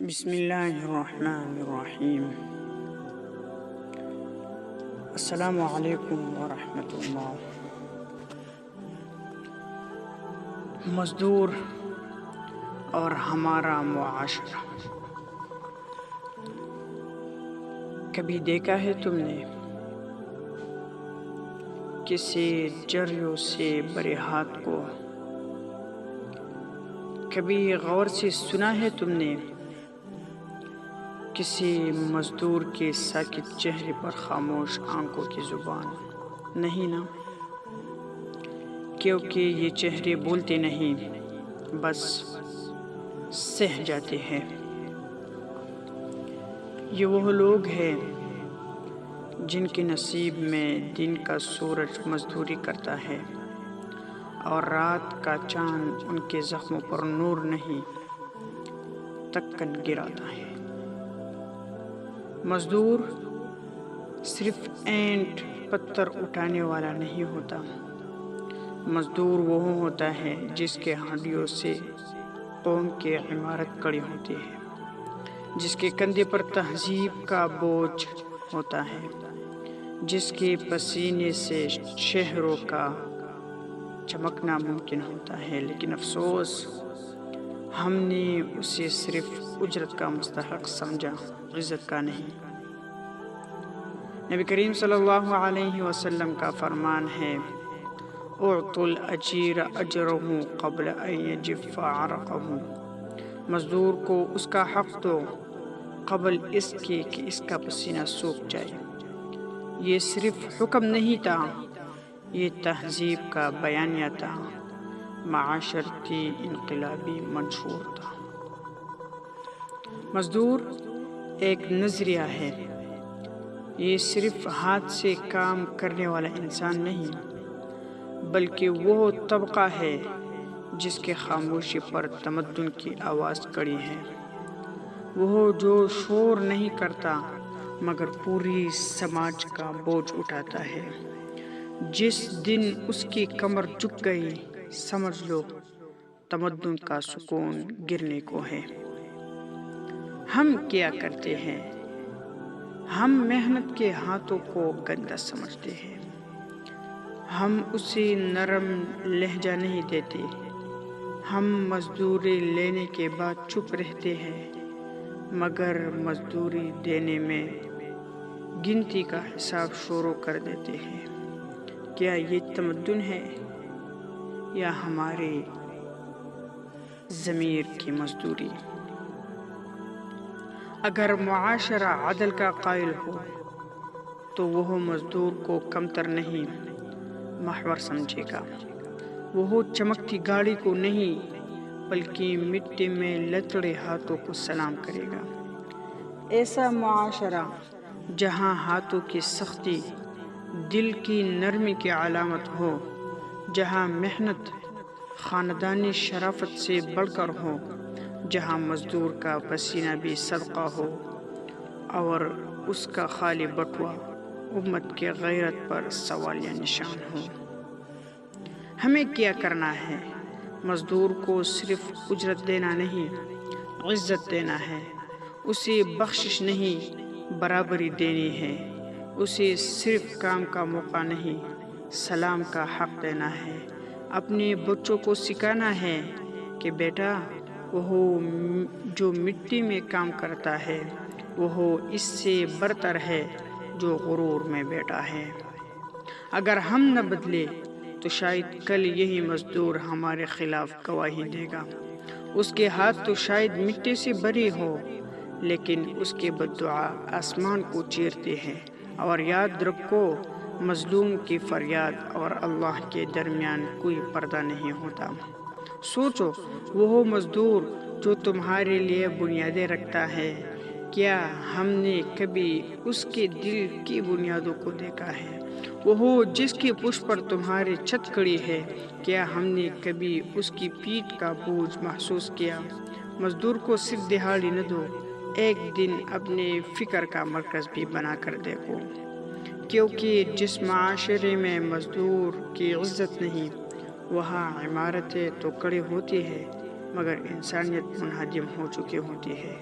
بسم اللہ الرحمن الرحیم۔ السلام علیکم ورحمۃ اللہ۔ مزدور اور ہمارا معاشرہ۔ کبھی دیکھا ہے تم نے کسی جریوں سے بڑے ہاتھ کو؟ کبھی غور سے سنا ہے تم نے کسی مزدور کے ساکت چہرے پر خاموش آنکھوں کی زبان؟ نہیں نا، کیونکہ یہ چہرے بولتے نہیں، بس سہ جاتے ہیں۔ یہ وہ لوگ ہیں جن کے نصیب میں دن کا سورج مزدوری کرتا ہے اور رات کا چاند ان کے زخموں پر نور نہیں تکن گراتا ہے۔ مزدور صرف اینٹ پتھر اٹھانے والا نہیں ہوتا، مزدور وہ ہوتا ہے جس کے ہڈیوں سے قوم کی عمارت کھڑی ہوتی ہے، جس کے کندھے پر تہذیب کا بوجھ ہوتا ہے، جس کے پسینے سے شہروں کا چمکنا ممکن ہوتا ہے۔ لیکن افسوس، ہم نے اسے صرف اجرت کا مستحق سمجھا، عزت کا نہیں۔ نبی کریم صلی اللہ علیہ وسلم کا فرمان ہے، اعطوا الاجیر اجرہ قبل ان یجف عرقہ۔ مزدور کو اس کا حق دو قبل اس کے کہ اس کا پسینہ سوکھ جائے۔ یہ صرف حکم نہیں تھا، یہ تہذیب کا بیانیہ تھا، معاشرتی انقلابی منشور تھا۔ مزدور ایک نظریہ ہے، یہ صرف ہاتھ سے کام کرنے والا انسان نہیں، بلکہ وہ طبقہ ہے جس کے خاموشی پر تمدن کی آواز کڑی ہے۔ وہ جو شور نہیں کرتا مگر پوری سماج کا بوجھ اٹھاتا ہے۔ جس دن اس کی کمر جھک گئی، سمجھ لو تمدن کا سکون گرنے کو ہے۔ ہم کیا کرتے ہیں؟ ہم محنت کے ہاتھوں کو گندا سمجھتے ہیں، ہم اسے نرم لہجہ نہیں دیتے، ہم مزدوری لینے کے بعد چپ رہتے ہیں، مگر مزدوری دینے میں گنتی کا حساب شروع کر دیتے ہیں۔ کیا یہ تمدن ہے یا ہمارے ضمیر کی مزدوری؟ اگر معاشرہ عدل کا قائل ہو تو وہ مزدور کو کمتر نہیں، محور سمجھے گا۔ وہ چمکتی گاڑی کو نہیں بلکہ مٹی میں لتڑے ہاتھوں کو سلام کرے گا۔ ایسا معاشرہ جہاں ہاتھوں کی سختی دل کی نرمی کی علامت ہو، جہاں محنت خاندانی شرافت سے بڑھ کر ہو، جہاں مزدور کا پسینہ بھی صدقہ ہو اور اس کا خالی بٹوا امت کی غیرت پر سوالیہ نشان ہو۔ ہمیں کیا کرنا ہے؟ مزدور کو صرف اجرت دینا نہیں، عزت دینا ہے۔ اسے بخشش نہیں، برابری دینی ہے۔ اسے صرف کام کا موقع نہیں، سلام کا حق دینا ہے۔ اپنے بچوں کو سکھانا ہے کہ بیٹا، وہ جو مٹی میں کام کرتا ہے وہ اس سے برتر ہے جو غرور میں بیٹھا ہے۔ اگر ہم نہ بدلے تو شاید کل یہی مزدور ہمارے خلاف گواہی دے گا۔ اس کے ہاتھ تو شاید مٹی سے بھری ہو، لیکن اس کے بددعا آسمان کو چیرتے ہیں۔ اور یاد رکھو، مظلوم کی فریاد اور اللہ کے درمیان کوئی پردہ نہیں ہوتا۔ سوچو، وہ مزدور جو تمہارے لیے بنیادیں رکھتا ہے، کیا ہم نے کبھی اس کے دل کی بنیادوں کو دیکھا ہے؟ وہ جس کی پشت پر تمہاری چھت کھڑی ہے، کیا ہم نے کبھی اس کی پیٹھ کا بوجھ محسوس کیا؟ مزدور کو صرف دہاڑی نہ دو، ایک دن اپنے فکر کا مرکز بھی بنا کر دیکھو، کیونکہ جس معاشرے میں مزدور کی عزت نہیں، وہاں عمارتیں تو کھڑی ہوتی ہیں مگر انسانیت منہدم ہو چکی ہوتی ہے۔